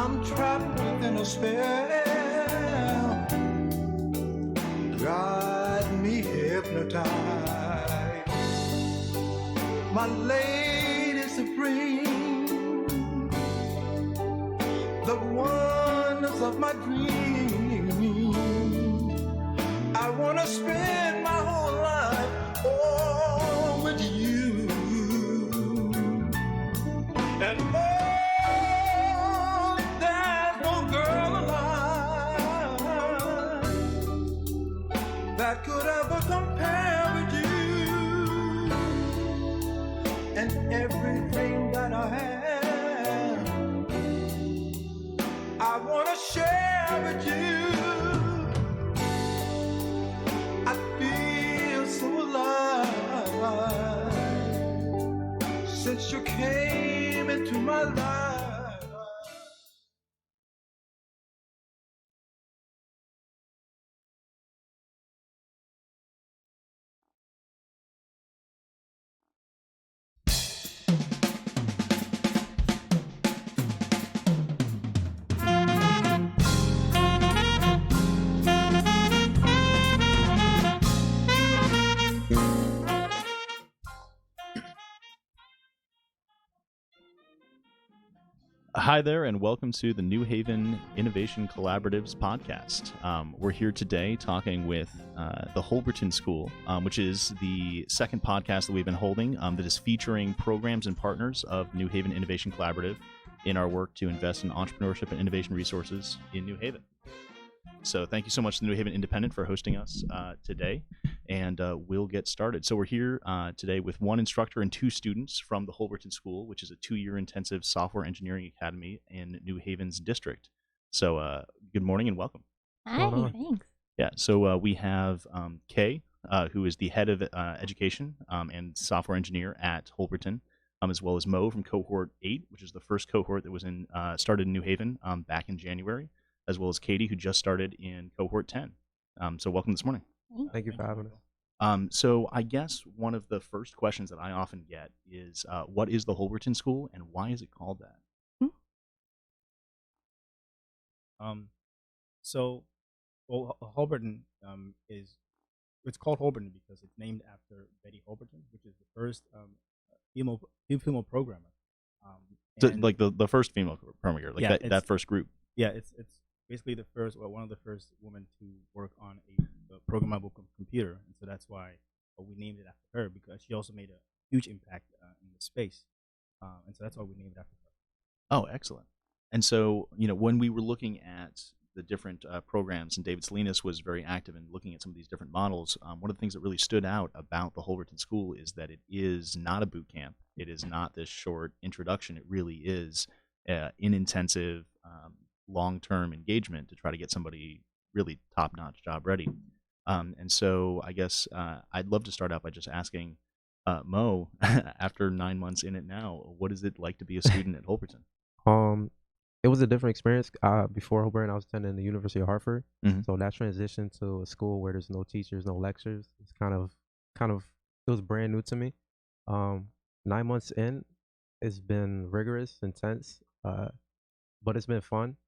I'm trapped within a spell, got me hypnotized. My lady supreme, the oneness of my dream. I wanna spend my whole life all with you. And oh, there's no girl alive that could ever compare with you. And everything that I have, I wanna share with you. I feel so alive since you came into my life. Hi there, and welcome to the New Haven Innovation Collaboratives podcast. We're here today talking with the Holberton School, which is the second podcast that we've been holding that is featuring programs and partners of New Haven Innovation Collaborative in our work to invest in entrepreneurship and innovation resources in New Haven. So thank you so much to the New Haven Independent for hosting us today, and we'll get started. So we're here today with one instructor and two students from the Holberton School, which is a 2-year intensive software engineering academy in New Haven's district. So good morning and welcome. Hi, thanks. Yeah, so we have Kay, who is the head of education and software engineer at Holberton, as well as Mo from cohort 8, which is the first cohort that was started in New Haven back in January, as well as Katie, who just started in cohort 10. So welcome this morning. Thank you for having us. So I guess one of the first questions that I often get is, what is the Holberton School and why is it called that? Holberton it's called Holberton because it's named after Betty Holberton, which is the first female programmer. So, like the first female programmer, like yeah, that first group. Yeah, it's basically the first, one of the first women to work on a programmable computer, and so that's why we named it after her, because she also made a huge impact in the space, and so that's why we named it after her. Oh, excellent. And so, when we were looking at the different programs, and David Salinas was very active in looking at some of these different models, one of the things that really stood out about the Holberton School is that it is not a boot camp. It is not this short introduction. It really is an intensive, long-term engagement to try to get somebody really top-notch job ready. And so I guess I'd love to start out by just asking Mo, after 9 months in it now, what is it like to be a student at Holberton? It was a different experience. Before Holberton, I was attending the University of Hartford. Mm-hmm. So that transition to a school where there's no teachers, no lectures, it's kind of it was brand new to me. 9 months in, it's been rigorous, intense, but it's been fun.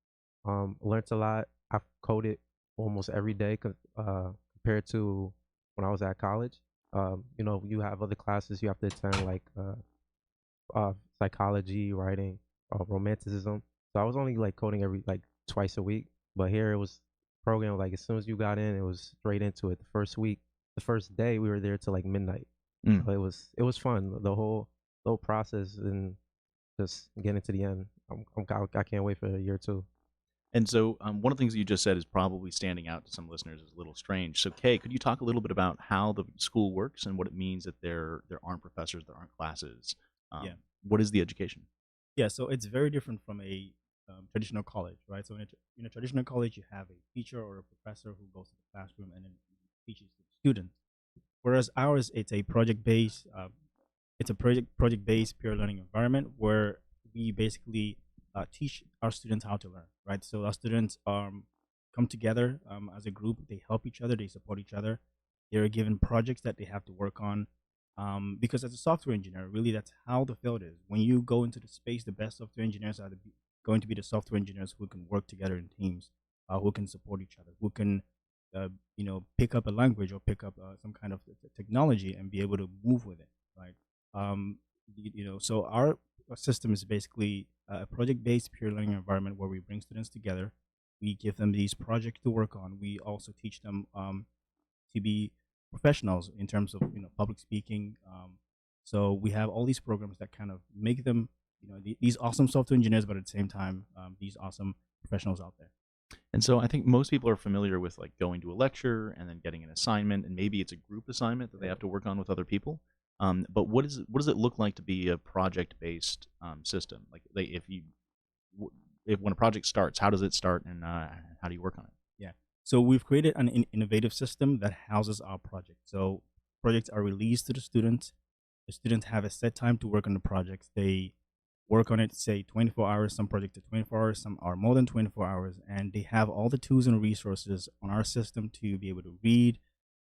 Learned a lot. I've coded almost every day compared to when I was at college. You have other classes you have to attend, like psychology, writing, romanticism. So I was only like coding every twice a week, but here it was programmed like as soon as you got in, it was straight into it. The first day we were there till like midnight. So it was fun. The whole process and just getting to the end. I can't wait for a year or two. And so one of the things that you just said is probably standing out to some listeners is a little strange. So Kay, could you talk a little bit about how the school works and what it means that there aren't professors, there aren't classes? Yeah. What is the education? Yeah, so it's very different from a traditional college, right? So in a traditional college, you have a teacher or a professor who goes to the classroom and then teaches the students. Whereas ours, it's a project-based peer learning environment where we basically teach our students how to learn, right? So our students come together as a group. They help each other. They support each other. They're given projects that they have to work on. Because as a software engineer, really that's how the field is. When you go into the space, the best software engineers are going to be the software engineers who can work together in teams, who can support each other, who can pick up a language or pick up some kind of technology and be able to move with it, right? So our system is basically a project-based peer learning environment where we bring students together. We give them these projects to work on. We also teach them to be professionals in terms of public speaking. So we have all these programs that kind of make them these awesome software engineers, but at the same time these awesome professionals out there. And so I think most people are familiar with like going to a lecture and then getting an assignment, and maybe it's a group assignment that they have to work on with other people. But what does it look like to be a project-based system? Like if when a project starts, how does it start, and how do you work on it? Yeah. So we've created an innovative system that houses our project. So projects are released to the students. The students have a set time to work on the projects. They work on it, say 24 hours. Some projects are 24 hours, some are more than 24 hours, and they have all the tools and resources on our system to be able to read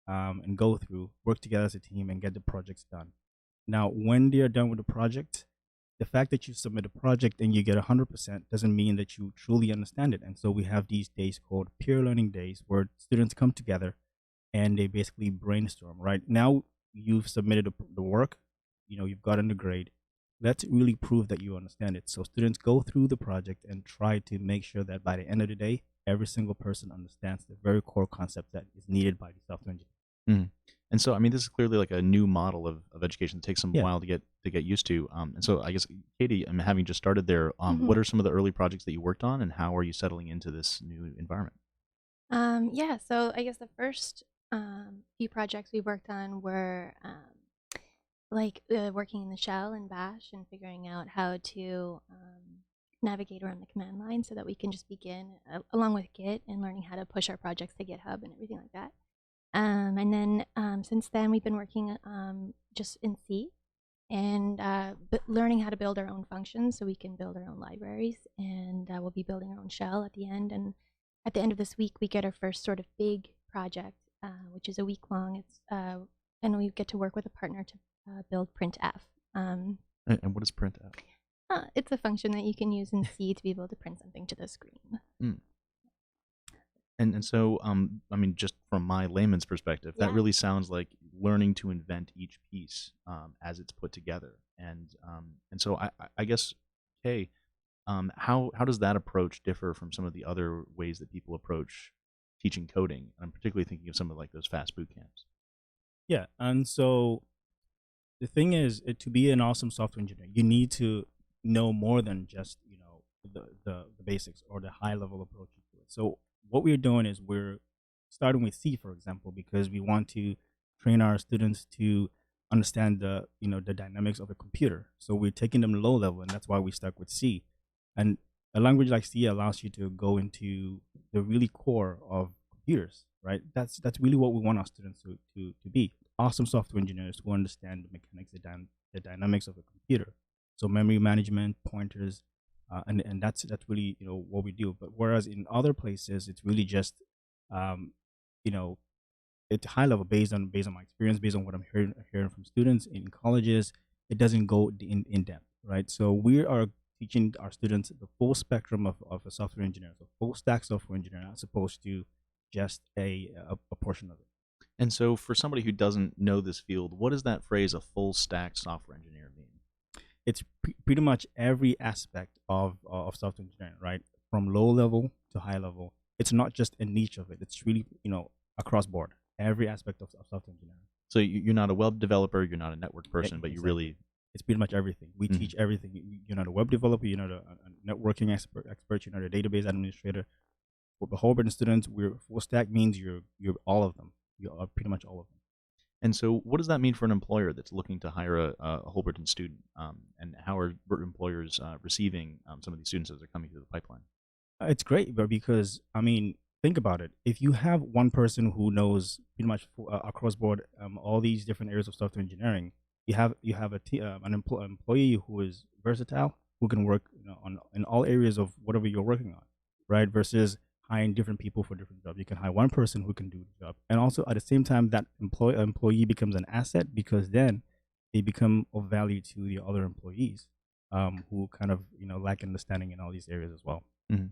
and go through, work together as a team, and get the projects done. Now, when they are done with the project, the fact that you submit a project and you get 100% doesn't mean that you truly understand it. And so we have these days called peer learning days where students come together and they basically brainstorm, right? Now you've submitted the work, you've gotten the grade. Let's really prove that you understand it. So students go through the project and try to make sure that by the end of the day, every single person understands the very core concept that is needed by the software engineer. Mm. And so, I mean, this is clearly like a new model of education that takes some while to get used to. And so, I guess, Katie, having just started there, what are some of the early projects that you worked on, and how are you settling into this new environment? Yeah, so I guess the first few projects we worked on were working in the shell and bash and figuring out how to navigate around the command line so that we can just begin along with Git and learning how to push our projects to GitHub and everything like that. And then since then we've been working just in C and learning how to build our own functions so we can build our own libraries, and we'll be building our own shell at the end. And at the end of this week we get our first sort of big project, which is a week long. It's and we get to work with a partner to build printf. And what is printf? It's a function that you can use in C to be able to print something to the screen. Mm. And so, I mean, just from my layman's perspective, that really sounds like learning to invent each piece as it's put together. And so I guess, hey, how does that approach differ from some of the other ways that people approach teaching coding? And I'm particularly thinking of some of like those fast boot camps. Yeah, and so the thing is, to be an awesome software engineer, you need to know more than just the basics or the high level approach to it. So what we're doing is we're starting with C, for example, because we want to train our students to understand the dynamics of a computer. So we're taking them low level, and that's why we stuck with C. And a language like C allows you to go into the really core of computers, right? That's really what we want our students to be. Awesome software engineers who understand the mechanics, the dynamics of a computer. So memory management, pointers, and that's really what we do. But whereas in other places it's really just it's high level based on my experience, based on what I'm hearing from students in colleges. It doesn't go in depth, right? So we are teaching our students the full spectrum of a software engineer, so full stack software engineer, as opposed to just a portion of it. And so for somebody who doesn't know this field, what does that phrase, a full stack software engineer, mean? It's pretty much every aspect of software engineering, right? From low level to high level. It's not just a niche of it. It's really, across board, every aspect of software engineering. So you're not a web developer, you're not a network person, but you really... It's pretty much everything. We teach everything. You're not a web developer, you're not a networking expert, you're not a database administrator. For the Holberton students, we're full stack means you're all of them. You are pretty much all of them. And so what does that mean for an employer that's looking to hire a Holberton student? And how are employers receiving some of these students as they're coming through the pipeline? It's great, but because, think about it. If you have one person who knows pretty much across board all these different areas of software engineering, you have an employee who is versatile, who can work in all areas of whatever you're working on, right? Versus hiring different people for different jobs. You can hire one person who can do the job, and also at the same time that employee becomes an asset, because then they become of value to the other employees. who kind of lack understanding in all these areas as well. Mm-hmm.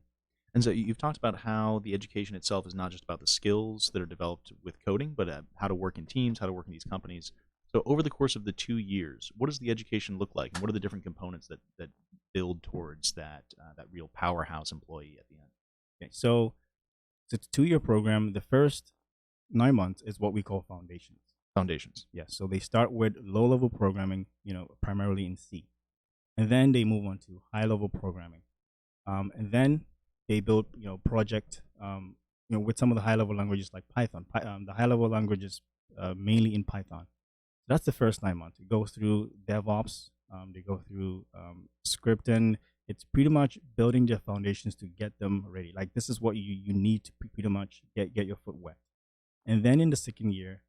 And so you've talked about how the education itself is not just about the skills that are developed with coding, but how to work in teams, how to work in these companies. So over the course of the 2 years, what does the education look like, and what are the different components that build towards that real powerhouse employee at the end? Okay, so it's a 2-year program. The first 9 months is what we call foundations. Foundations. Yes, so they start with low-level programming, primarily in C, and then they move on to high-level programming, and then they build, project, with some of the high-level languages like Python. The high-level languages mainly in Python. That's the first 9 months. It goes through DevOps. They go through scripting. It's pretty much building their foundations to get them ready. Like, this is what you need to pretty much get your foot wet. And then in the second year,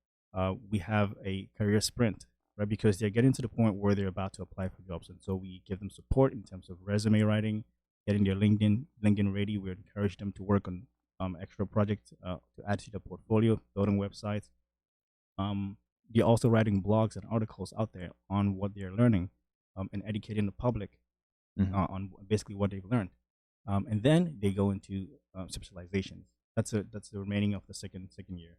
we have a career sprint, right? Because they're getting to the point where they're about to apply for jobs. And so we give them support in terms of resume writing, getting their LinkedIn ready. We encourage them to work on extra projects to add to their portfolio, building websites. They're also writing blogs and articles out there on what they're learning, and educating the public on basically what they've learned. And then they go into specializations. That's the remaining of the second year.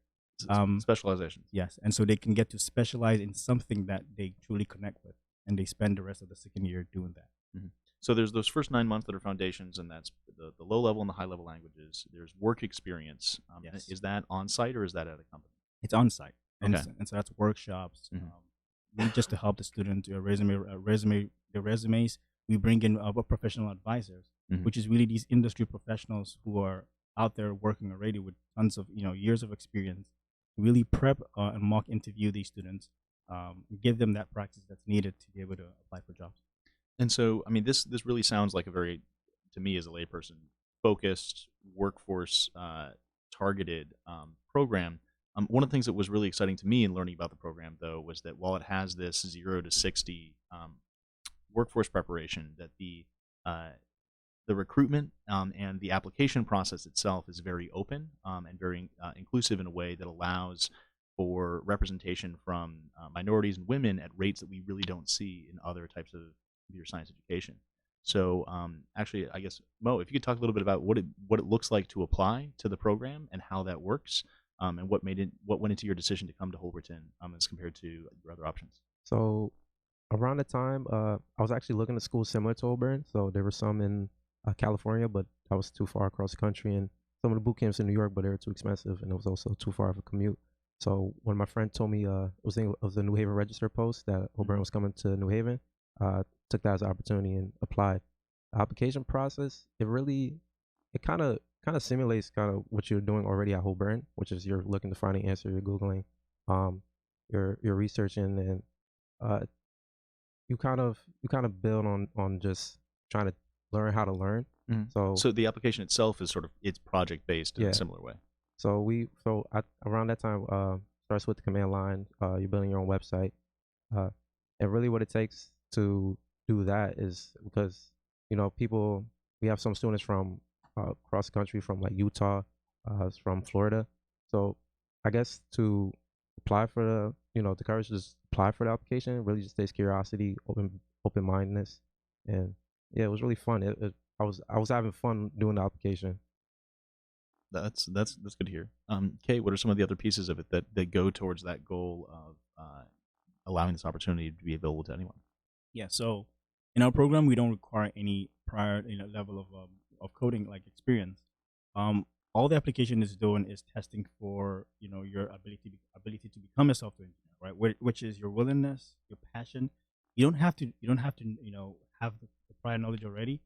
Specializations. Yes, and so they can get to specialize in something that they truly connect with, and they spend the rest of the second year doing that. Mm-hmm. So there's those first 9 months that are foundations, and that's the low level and the high level languages. There's work experience. Yes. Is that on site or is that at a company? It's on site, and, Okay. and so that's workshops, really just to help the student their resumes. We bring in professional advisors, which is really these industry professionals who are out there working already with tons of years of experience. Really prep and mock interview these students, give them that practice that's needed to be able to apply for jobs. And so, I mean, this really sounds like a very, to me as a layperson, focused, workforce targeted program. One of the things that was really exciting to me in learning about the program, though, was that while it has this 0 to 60 workforce preparation, that the recruitment and the application process itself is very open and very inclusive in a way that allows for representation from minorities and women at rates that we really don't see in other types of computer science education. So actually, I guess, Mo, if you could talk a little bit about what it looks like to apply to the program and how that works, and what went into your decision to come to Holberton as compared to your other options. So around the time, I was actually looking at schools similar to Holberton. So there were some in California, but that was too far across the country, and some of the boot camps in New York, but they were too expensive, and it was also too far of a commute. So when my friend told me it was a New Haven Register post that Holberton was coming to New Haven, took that as an opportunity and applied. The application process, it kind of simulates kind of what you're doing already at Holberton, which is you're looking to find an answer, you're Googling, you're researching, and you kind of build on just trying to learn how to learn. So the application itself is it's project based in a similar way. So around that time, starts with the command line. You're building your own website, and really what it takes to do that is because we have some students from across the country, from like Utah, from Florida. So I guess to apply for the courage to just apply for the application really just takes curiosity, open mindedness, and yeah, it was really fun. I was having fun doing the application. That's good to hear. Kay, what are some of the other pieces of it that go towards that goal of allowing this opportunity to be available to anyone? Yeah, so in our program, we don't require any prior level of coding like experience. All the application is doing is testing for your ability to become a software engineer, right? Which is your willingness, your passion. You don't have to have the prior knowledge already.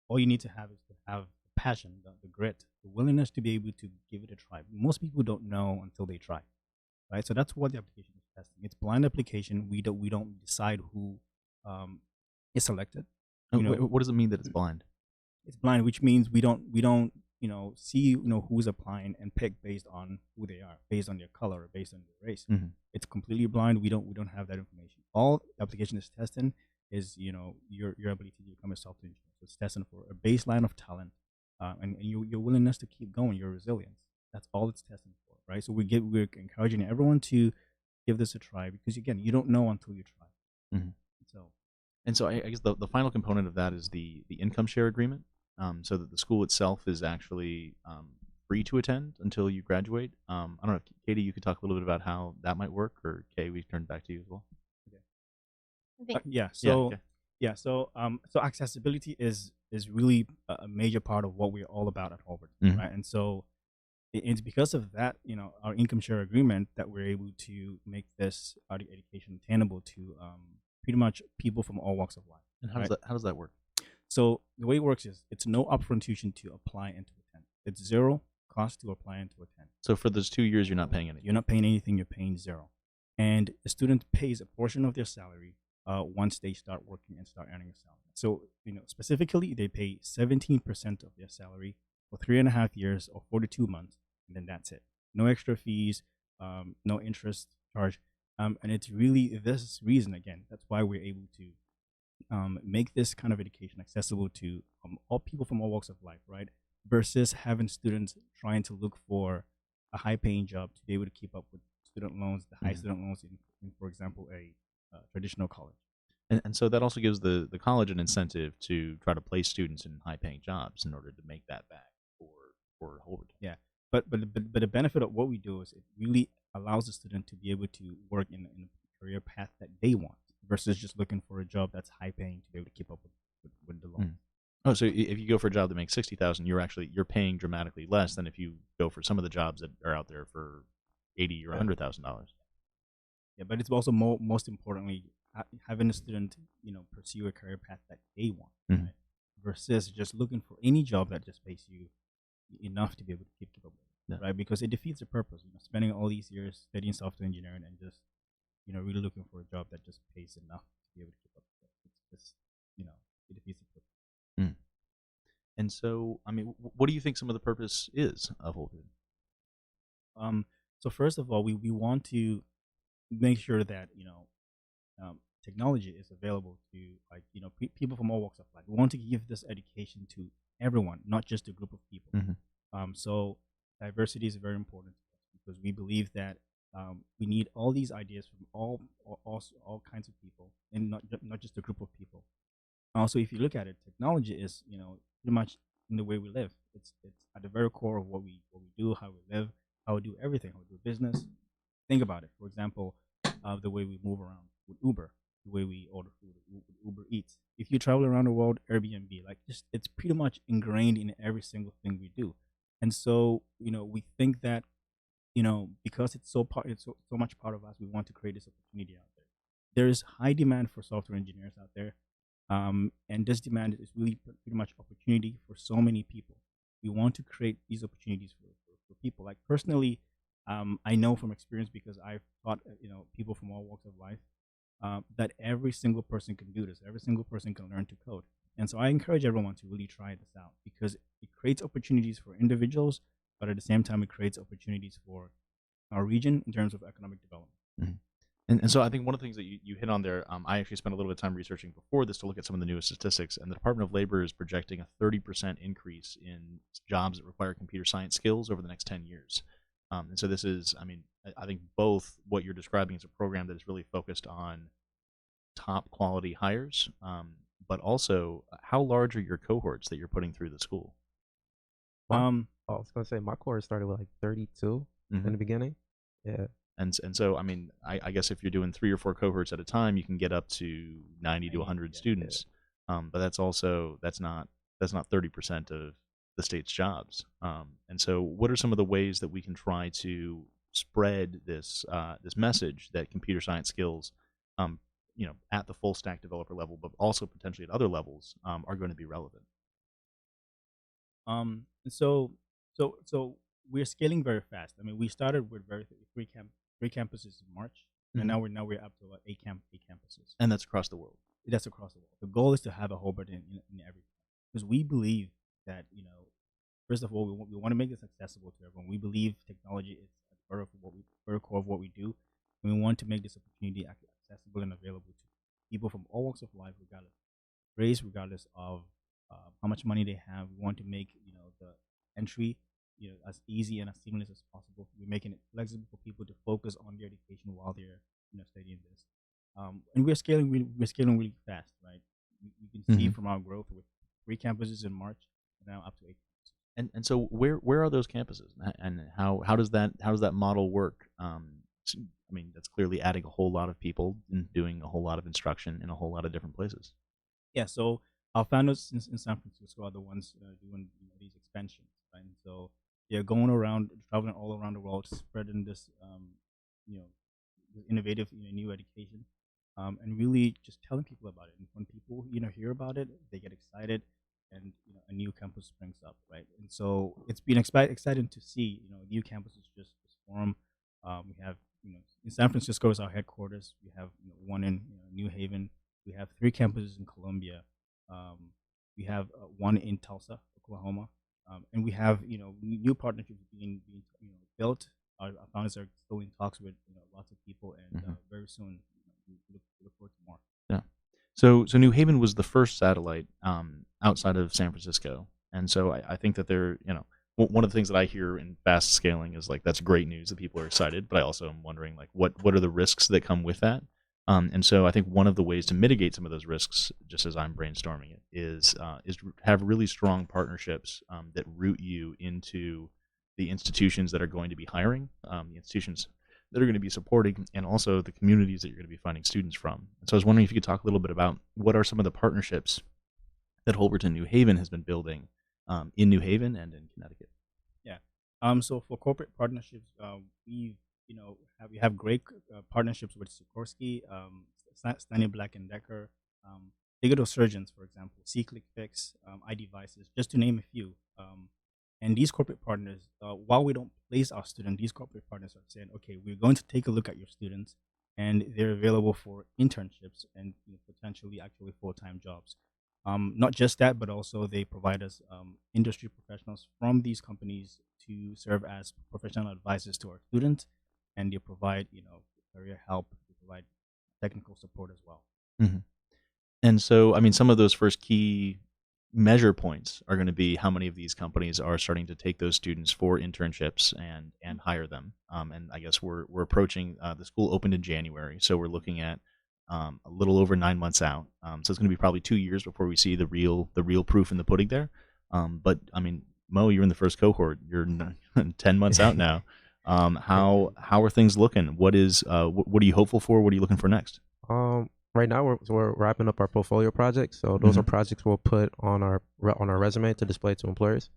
All you need to have is to have the passion, the grit, the willingness to be able to give it a try. Most people don't know until they try, right? So that's what the application is testing. It's blind application. We don't decide who is selected. What does it mean that it's blind? It's blind, which means we don't see who's applying and pick based on who they are, based on their color, or based on their race. It's completely blind. We don't have that information. All the application is testing is your ability to become a software engineer. So it's testing for a baseline of talent, and your willingness to keep going, your resilience. That's all it's testing for, right? So we're encouraging everyone to give this a try, because again, you don't know until you try. So And so I guess the final component of that is the income share agreement, so that the school itself is actually free to attend until you graduate. I don't know, if Katie, you could talk a little bit about how that might work, or Kay, we turn back to you as well. I think Yeah. Yeah, So okay. so accessibility is really a major part of what we're all about at Holberton, Mhm. right? And so it's because of that, our income share agreement that we're able to make this education attainable to pretty much people from all walks of life. And right? how does that work? So the way it works is it's no upfront tuition to apply and to attend. It's zero cost to apply and to attend. So for those 2 years, you're not paying anything. You're not paying anything. You're paying zero, and the student pays a portion of their salary once they start working and start earning a salary. So specifically, they pay 17% of their salary for 3.5 years or 42 months, and then that's it. No extra fees, no interest charge, and it's really this reason again. That's why we're able to make this kind of education accessible to all people from all walks of life, right? Versus having students trying to look for a high-paying job to be able to keep up with student loans, the high Mhm. student loans in, for example, a traditional college. And so that also gives the college an incentive to try to place students in high paying jobs in order to make that back for Holberton. Yeah, but the benefit of what we do is it really allows the student to be able to work in a career path that they want versus just looking for a job that's high-paying to be able to keep up with the loans. Mm. Oh, so if you go for a job that makes 60,000, you're paying dramatically less than if you go for some of the jobs that are out there for 80 or $100,000. Yeah, but it's also most importantly having a student pursue a career path that they want, Mhm. right? Versus just looking for any job that just pays you enough to be able to keep up with it, Yeah. right? Because it defeats the purpose. Spending all these years studying software engineering and just really looking for a job that just pays enough to be able to keep up with it. It's just it defeats the purpose. Mm. And so, I mean, what do you think some of the purpose is of Holberton? So first of all, we want to make sure that technology is available to people from all walks of life. We want to give this education to everyone, not just a group of people. Mhm. So diversity is very important to us because we believe that we need all these ideas from all kinds of people, and not just a group of people. Also, if you look at it, technology is pretty much in the way we live. It's at the very core of what we do, how we live, how we do everything, how we do business. Think about it. For example, the way we move around with Uber, the way we order food with Uber Eats. If you travel around the world, Airbnb, like just it's pretty much ingrained in every single thing we do. And so we think that because it's so much part of us, we want to create this opportunity out there. There is high demand for software engineers out there, and this demand is really pretty much opportunity for so many people. We want to create these opportunities for people. Like personally, I know from experience because I've taught people from all walks of life that every single person can do this. Every single person can learn to code. And so I encourage everyone to really try this out because it creates opportunities for individuals, but at the same time, it creates opportunities for our region in terms of economic development. Mhm. And so I think one of the things that you hit on there, I actually spent a little bit of time researching before this to look at some of the newest statistics, and the Department of Labor is projecting a 30% increase in jobs that require computer science skills over the next 10 years. And so this is, I mean, I think both what you're describing is a program that is really focused on top quality hires, but also how large are your cohorts that you're putting through the school? My, Um, I was gonna say my course started with like 32 in Mhm. the beginning. Yeah, And so, I mean, I guess if you're doing 3 or 4 cohorts at a time, you can get up to 90 to 100 yeah. students. But that's not 30% of the state's jobs. And so, what are some of the ways that we can try to spread this message that computer science skills, um, at the full stack developer level, but also potentially at other levels, are going to be relevant? So we're scaling very fast. I mean, we started with three campuses in March, and Mhm. now we're up to about eight campuses. And that's across the world. That's across the world. The goal is to have a Hobart in every because we believe that first of all we want to make this accessible to everyone. We believe technology is at the very core of what we do, and we want to make this opportunity accessible and available to people from all walks of life, regardless of race, regardless of how much money they have. We want to make the entry as easy and as seamless as possible. We're making it flexible for people to focus on their education while they're studying this. And we're scaling really fast, right? You can see Mhm. from our growth with 3 campuses in March, now up to 8. And so where are those campuses, and how does that model work? I mean, that's clearly adding a whole lot of people and doing a whole lot of instruction in a whole lot of different places. Yeah, so our founders in San Francisco are the ones doing these expansions, right? And so they're going around, traveling all around the world, spreading this, you know, this innovative, new education, and really just telling people about it. And when people, hear about it, they get excited, and a new campus springs up, right? And so it's been exciting to see, new campuses just form. We have, in San Francisco is our headquarters. We have one in New Haven. We have 3 campuses in Colombia. Um, we have one in Tulsa, Oklahoma, and we have new partnerships being built. Our founders are still in talks with lots of people, and Mhm. very soon we look forward to more. Yeah. So New Haven was the first satellite outside of San Francisco, and so I think that they're one of the things that I hear in fast scaling is like that's great news that people are excited, but I also am wondering like what are the risks that come with that. And so I think one of the ways to mitigate some of those risks, just as I'm brainstorming it, is to have really strong partnerships that root you into the institutions that are going to be hiring, the institutions that are going to be supporting, and also the communities that you're going to be finding students from. And so I was wondering if you could talk a little bit about what are some of the partnerships that Holberton New Haven has been building in New Haven and in Connecticut. Yeah. So for corporate partnerships, we have great partnerships with Sikorsky, Stanley Black and Decker, digital surgeons, for example, C-Click Fix, iDevices, just to name a few. And these corporate partners, while we don't place our student, these corporate partners are saying, okay, we're going to take a look at your students, and they're available for internships and potentially actually full-time jobs. Not just that, but also they provide us industry professionals from these companies to serve as professional advisors to our students, and they provide career help, they provide technical support as well. Mm-hmm. And so, I mean, some of those first key measure points are going to be how many of these companies are starting to take those students for internships and hire them. And I guess we're approaching the school opened in January, so we're looking at a little over 9 months out. So it's going to be probably 2 years before we see the real proof in the pudding there. But I mean, Mo, you're in the first cohort. You're 10 months out now. How are things looking? What are you hopeful for? What are you looking for next? Right now we're wrapping up our portfolio projects. So those are projects we'll put on our resume to display to employers.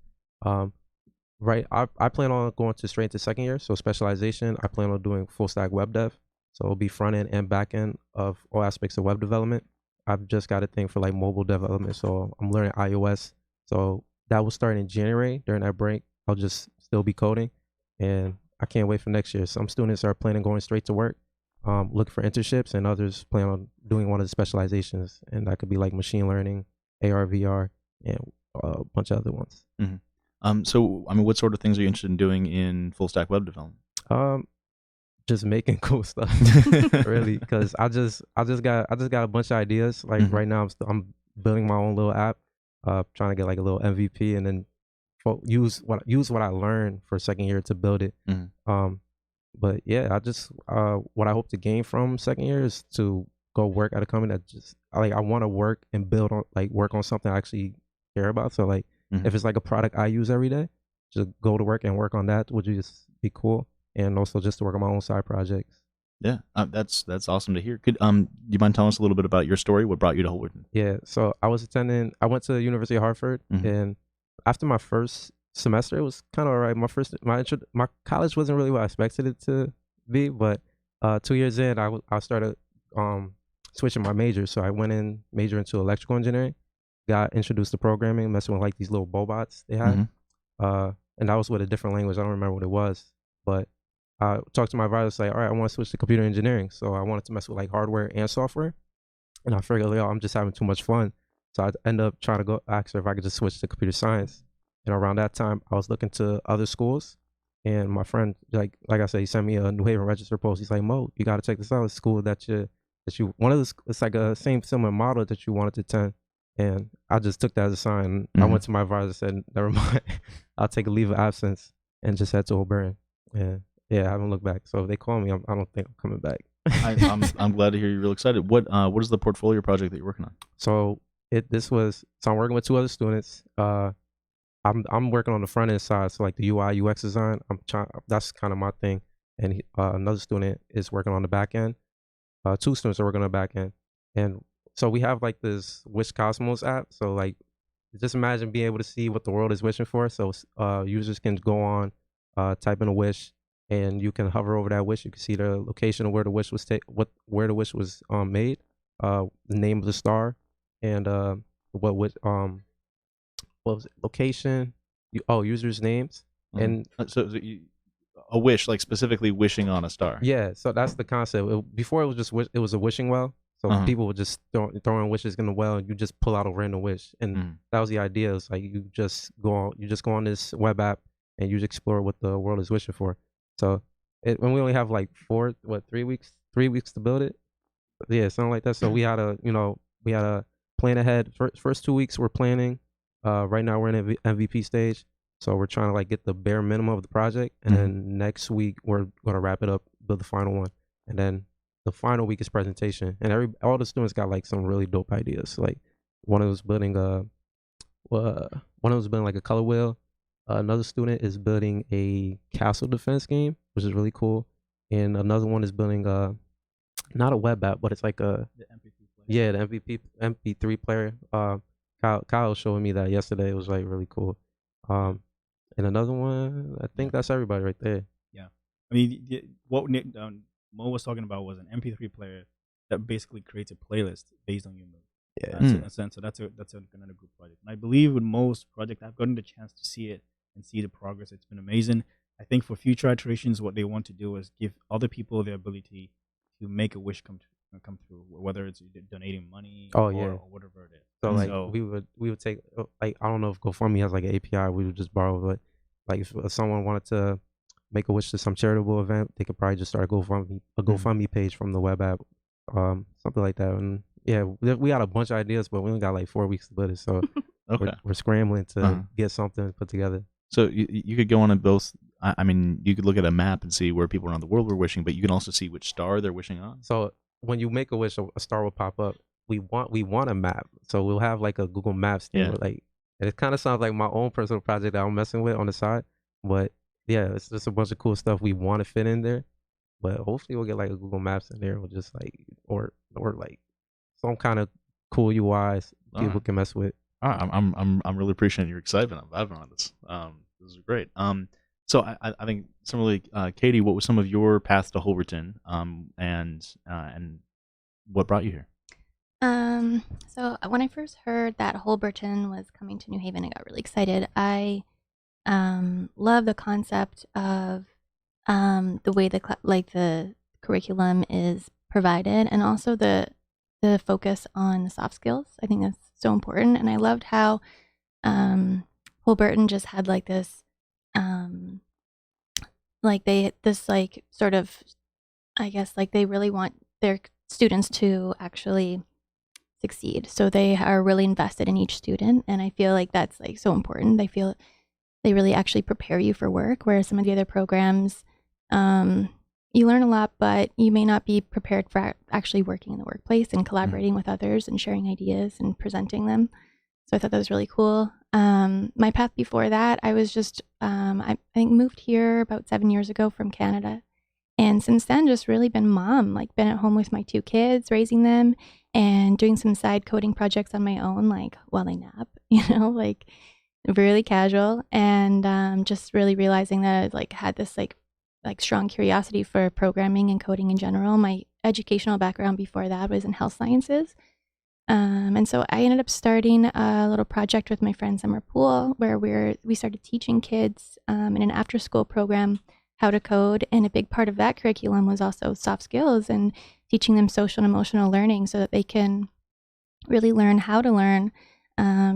Right, I plan on going straight into second year. So specialization, I plan on doing full stack web dev. So it'll be front end and back end of all aspects of web development. I've just got a thing for like mobile development, so I'm learning iOS. So that will start in January. During that break, I'll just still be coding, and I can't wait for next year. Some students are planning on going straight to work, looking for internships, and others plan on doing one of the specializations, and that could be like machine learning, AR, VR, and a bunch of other ones. Mm-hmm. So, I mean, what sort of things are you interested in doing in full stack web development? Just making cool stuff, really, because I just got a bunch of ideas. Like right now, I'm building my own little app, trying to get like a little MVP, and then use what I learned for second year to build it. But yeah, I just what I hope to gain from second year is to go work at a company that just I want to work and build on work on something I actually care about. So like if it's like a product I use every day, just go to work and work on that would just be cool. And also just to work on my own side projects. Yeah, that's awesome to hear. Could do you mind telling us a little bit about your story? What brought you to Holberton? Yeah, so I went to the University of Hartford, and after my first semester, it was kind of alright. My college wasn't really what I expected it to be, but 2 years in, I started switching my major. So I went in major into electrical engineering, got introduced to programming, messing with like these little bobots they had, and that was with a different language. I don't remember what it was, but I talked to my advisor, say, all right, I want to switch to computer engineering. So I wanted to mess with like hardware and software. And I figured, I'm just having too much fun. So I ended up trying to go ask her if I could just switch to computer science. And around that time, I was looking to other schools. And my friend, like I said, he sent me a New Haven register post. He's like, Mo, you got to check this out. It's school it's like a similar model that you wanted to attend. And I just took that as a sign. I went to my advisor and said, never mind, I'll take a leave of absence and just head to Holberton. And yeah, I haven't looked back. So if they call me, I don't think I'm coming back. I'm glad to hear you're real excited. What is the portfolio project that you're working on? So I'm working with 2 other students. I'm working on the front end side, so like the UI UX design. That's kind of my thing, and another student is working on the back end. 2 students are working on the back end, and so we have like this Wish Cosmos app. So like, just imagine being able to see what the world is wishing for. So users can go on, type in a wish, and you can hover over that wish. You can see the location of where the wish was where the wish was made, the name of the star, and what would what was it? Location. Users' names, and A wish, like specifically wishing on a star. yeah. So that's the concept. Before it was just it was a wishing well. So people would just throwing wishes in the well, and you just pull out a random wish, and that was the idea. It's like you just go on this web app, and you just explore what the world is wishing for. So when we only have like 3 weeks to build it, yeah, something like that. So we had to plan ahead. First 2 weeks we're planning. Right now we're in MVP stage, so we're trying to like get the bare minimum of the project, and then next week we're gonna wrap it up, build the final one, and then the final week is presentation. And all the students got like some really dope ideas. Like one of them was building like a color wheel. Another student is building a castle defense game, which is really cool, and another one is building not a web app, but it's like The MP3 player. yeah, the MP3 player. Kyle was showing me that yesterday. It was like really cool. And another one, I think that's everybody right there. Yeah, I mean, what Mo was talking about was an MP3 player that basically creates a playlist based on your mood. Yeah. So that's another group project. And I believe with Mo's project, I've gotten the chance to see it and see the progress. It's been amazing. I think for future iterations, what they want to do is give other people the ability to make a wish come through, whether it's donating money or whatever it is. So like we would take like, I don't know if GoFundMe has like an API. We would just borrow it. Like if someone wanted to make a wish to some charitable event, they could probably just start a GoFundMe page from the web app, something like that. And yeah, we got a bunch of ideas, but we only got like 4 weeks to build it, so we're scrambling to get something put together. So you could go on and both. I mean, you could look at a map and see where people around the world were wishing, but you can also see which star they're wishing on. So when you make a wish, a star will pop up. We want a map, so we'll have like a Google Maps thing. Yeah. Like, and it kind of sounds like my own personal project that I'm messing with on the side, but yeah, it's just a bunch of cool stuff we want to fit in there. But hopefully we'll get like a Google Maps in there, or just like or like some kind of cool UIs people can mess with. I'm really appreciating your excitement. I'm vibing on this. This is great. So I think similarly, Katie, what was some of your path to Holberton? And what brought you here? So when I first heard that Holberton was coming to New Haven, I got really excited. I love the concept of the way the curriculum is provided, and also the focus on the soft skills. I think that's so important, and I loved how Holberton just had like this sort of, I guess, like they really want their students to actually succeed. So they are really invested in each student, and I feel like that's like so important. They feel they really actually prepare you for work, whereas some of the other programs, you learn a lot, but you may not be prepared for actually working in the workplace and collaborating with others and sharing ideas and presenting them. So I thought that was really cool. My path before that, I was just, I think moved here about 7 years ago from Canada. And since then, just really been mom, like been at home with my 2 kids, raising them and doing some side coding projects on my own, like while they nap, like really casual. And just really realizing that I like had this like strong curiosity for programming and coding in general. My educational background before that was in health sciences. And so I ended up starting a little project with my friend Summer Poole, where we started teaching kids in an after-school program how to code. And a big part of that curriculum was also soft skills and teaching them social and emotional learning so that they can really learn how to learn.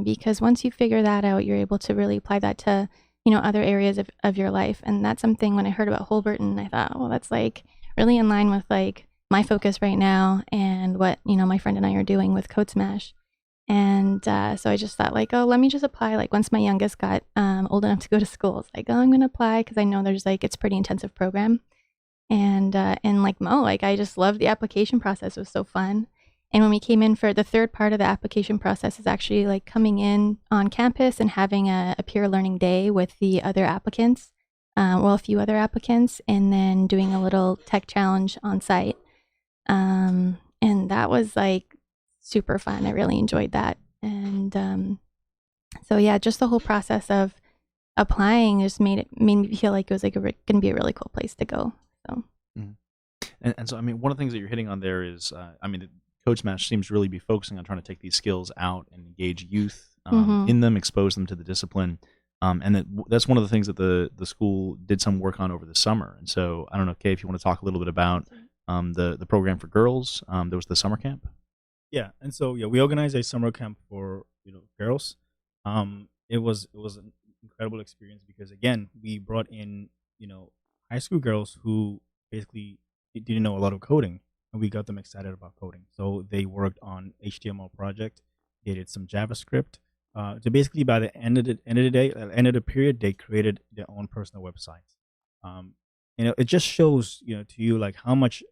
Because once you figure that out, you're able to really apply that to other areas of your life. And that's something, when I heard about Holberton, I thought, well, that's like really in line with like my focus right now and what, my friend and I are doing with Code Smash. And so I just thought like, oh, let me just apply. Like once my youngest got old enough to go to school, it's like, oh, I'm going to apply because I know there's like, it's a pretty intensive program. And like Mo, like I just loved the application process. It was so fun. And when we came in for the third part of the application process is actually like coming in on campus and having a peer learning day with the other applicants, a few other applicants, and then doing a little tech challenge on site. And that was like super fun. I really enjoyed that. And so yeah, just the whole process of applying just made me feel like it was like going to be a really cool place to go. So. And so, I mean, one of the things that you're hitting on there is, Code Smash seems to really be focusing on trying to take these skills out and engage youth in them, expose them to the discipline. And that's one of the things that the school did some work on over the summer. And so, I don't know, Kay, if you want to talk a little bit about the program for girls. There was the summer camp. Yeah, and so we organized a summer camp for girls. It was an incredible experience because again we brought in high school girls who basically didn't know a lot of coding, and we got them excited about coding. So they worked on HTML project, they did some JavaScript. So basically, by the end of the period, they created their own personal websites. It just shows to you like how much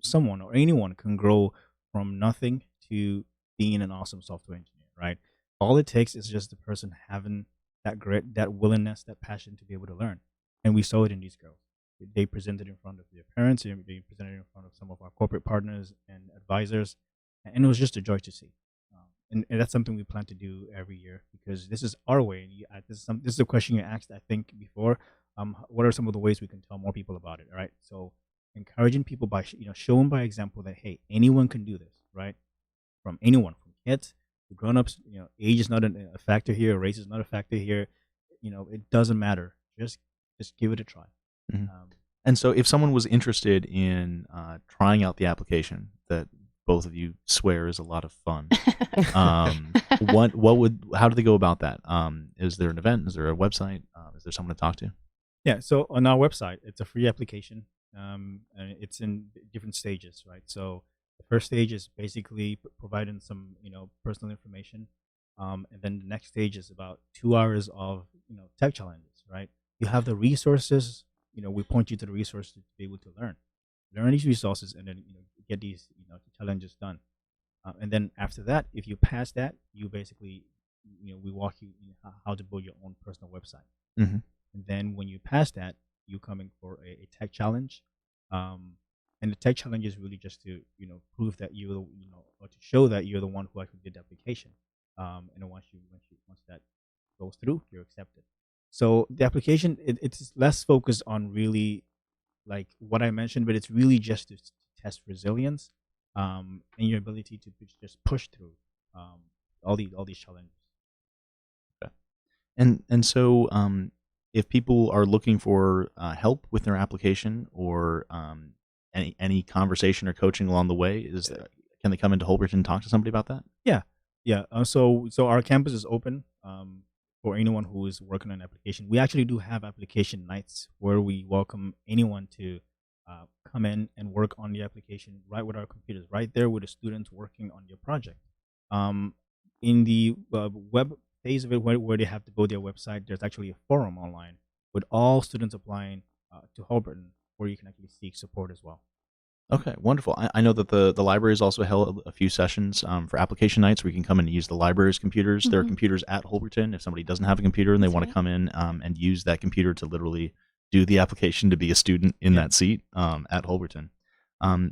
someone or anyone can grow from nothing to being an awesome software engineer, right? All it takes is just the person having that grit, that willingness, that passion to be able to learn. And we saw it in these girls. They presented in front of their parents, they presented in front of some of our corporate partners and advisors, and it was just a joy to see. And that's something we plan to do every year because this is our way. And this is a question you asked, I think, before. What are some of the ways we can tell more people about it, right? So encouraging people by showing by example that hey, anyone can do this, right? From anyone, from kids to grown-ups. Age is not a factor here. Race is not a factor here. It doesn't matter. Just give it a try. Mm-hmm. And so, if someone was interested in trying out the application that both of you swear is a lot of fun, how do they go about that? Is there an event? Is there a website? Is there someone to talk to? Yeah. So on our website, it's a free application. And it's in different stages, right? So the first stage is basically providing some, personal information. And then the next stage is about 2 hours of, tech challenges, right? You have the resources, we point you to the resources to be able to learn these resources and then, get these, challenges done. And then after that, if you pass that, you basically, we walk you how to build your own personal website. Mm-hmm. And then when you pass that, you come in for a tech challenge. And the tech challenge is really just to, prove that or to show that you're the one who actually did the application. And then once that goes through, you're accepted. So the application, it's less focused on really like what I mentioned, but it's really just to test resilience and your ability to just push through all these challenges. Okay. And so if people are looking for help with their application or any conversation or coaching along the way, can they come into Holberton and talk to somebody about that? Yeah. So our campus is open for anyone who is working on an application. We actually do have application nights where we welcome anyone to come in and work on the application right with our computers, right there with the students working on your project. In the web phase of it, where they have to build their website, there's actually a forum online with all students applying to Holberton, where you can actually seek support as well. Okay, wonderful. I know that the library has also held a few sessions for application nights where you can come in and use the library's computers. Mm-hmm. There are computers at Holberton. If somebody doesn't have a computer and they want to come in and use that computer to literally do the application to be a student in that seat at Holberton.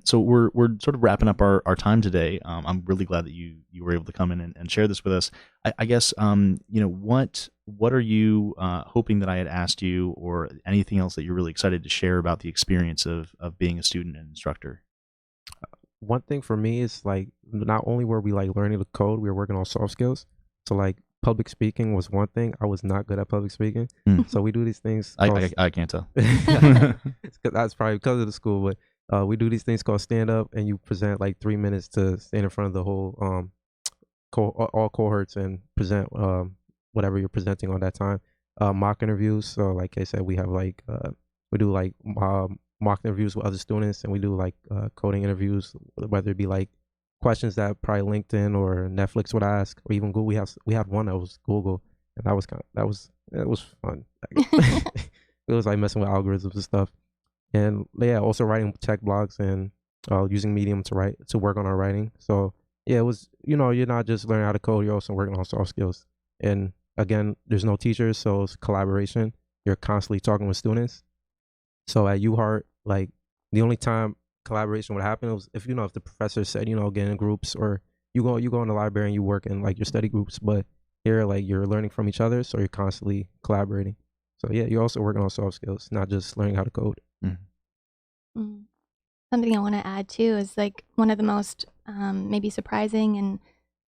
So we're sort of wrapping up our time today. I'm really glad that you were able to come in and share this with us. I guess what are you hoping that I had asked you, or anything else that you're really excited to share about the experience of being a student and instructor? One thing for me is like not only were we like learning the code, we were working on soft skills. So like public speaking was one thing. I was not good at public speaking. So we do these things. I can't tell. That's probably because of the school, but we do these things called stand up, and you present like 3 minutes to stand in front of the whole all cohorts and present whatever you're presenting on that time. Mock interviews. So like I said, we have like we do like mock interviews with other students, and we do like coding interviews, whether it be like questions that probably LinkedIn or Netflix would ask, or even Google. We had one that was Google, and it was fun. It was like messing with algorithms and stuff. and yeah, also writing tech blogs and using Medium to work on our writing. So yeah, it was, you're not just learning how to code, you're also working on soft skills. And again, there's no teachers, so it's collaboration. You're constantly talking with students. So at UHeart, like the only time collaboration would happen was if the professor said, get in groups, or you go in the library and you work in like your study groups. But here, like, you're learning from each other, so you're constantly collaborating. So yeah, you're also working on soft skills, not just learning how to code. Something I want to add too is like one of the most maybe surprising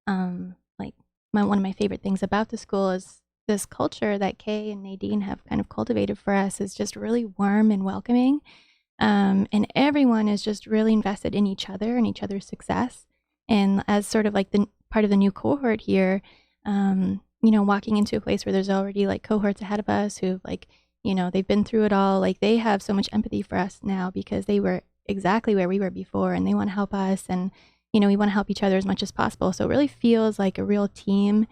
and like one of my favorite things about the school is this culture that Kay and Nadine have kind of cultivated for us is just really warm and welcoming. And everyone is just really invested in each other and each other's success. And as sort of like the part of the new cohort here, walking into a place where there's already like cohorts ahead of us who like, they've been through it all. Like they have so much empathy for us now because they were exactly where we were before and they want to help us. And, we want to help each other as much as possible. So it really feels like a real team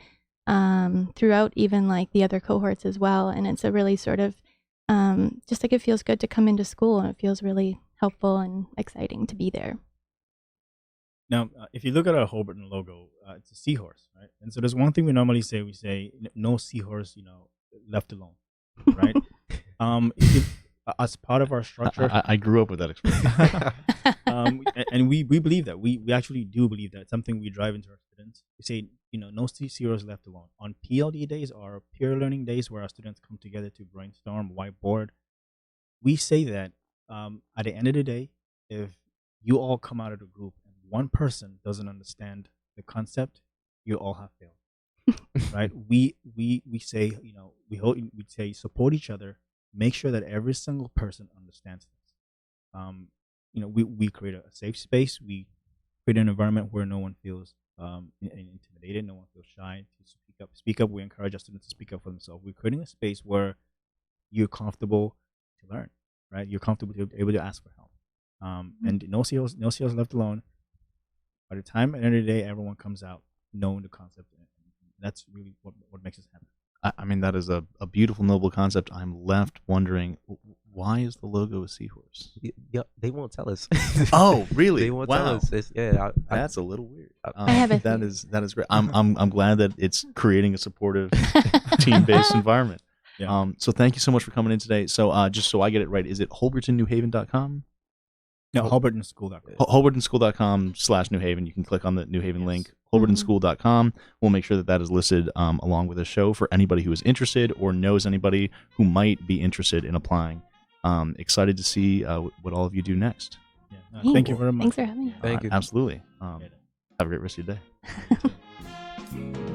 throughout even like the other cohorts as well. And it's a really sort of just like it feels good to come into school and it feels really helpful and exciting to be there. Now, if you look at our Holberton logo, it's a seahorse, right? And so there's one thing we normally say. We say no seahorse, left alone, right? As part of our structure, I grew up with that expression. and we believe that we actually do believe that. Something we drive into our students. We say no seahorse left alone. On PLD days or peer learning days where our students come together to brainstorm, whiteboard, we say that at the end of the day, if you all come out of the group and one person doesn't understand the concept, you all have failed, right? We say we say support each other, make sure that every single person understands this. We create a safe space. We create an environment where no one feels intimidated, no one feels shy to speak up. We encourage our students to speak up for themselves. We're creating a space where you're comfortable to learn, right? You're comfortable to be able to ask for help. And no CEOs left alone. By the time at the end of the day, everyone comes out knowing the concept. And that's really what makes us happy. I mean, that is a beautiful, noble concept. I'm left wondering, why is the logo a seahorse? Yeah, they won't tell us. Oh, really? They won't Wow. tell us. That's a little weird. I have a that theory. is great. I'm glad that it's creating a supportive team-based environment. Yeah. So thank you so much for coming in today. So just so I get it right, is it holbertonnewhaven.com? No, holbertonschool.com. holbertonschool.com/New Haven. You can click on the New Haven link. holbertonschool.com. We'll make sure that is listed along with the show for anybody who is interested or knows anybody who might be interested in applying. Excited to see what all of you do next. Yeah. Thank you very much. Thanks for having us. Thank you. Absolutely. Have a great rest of your day.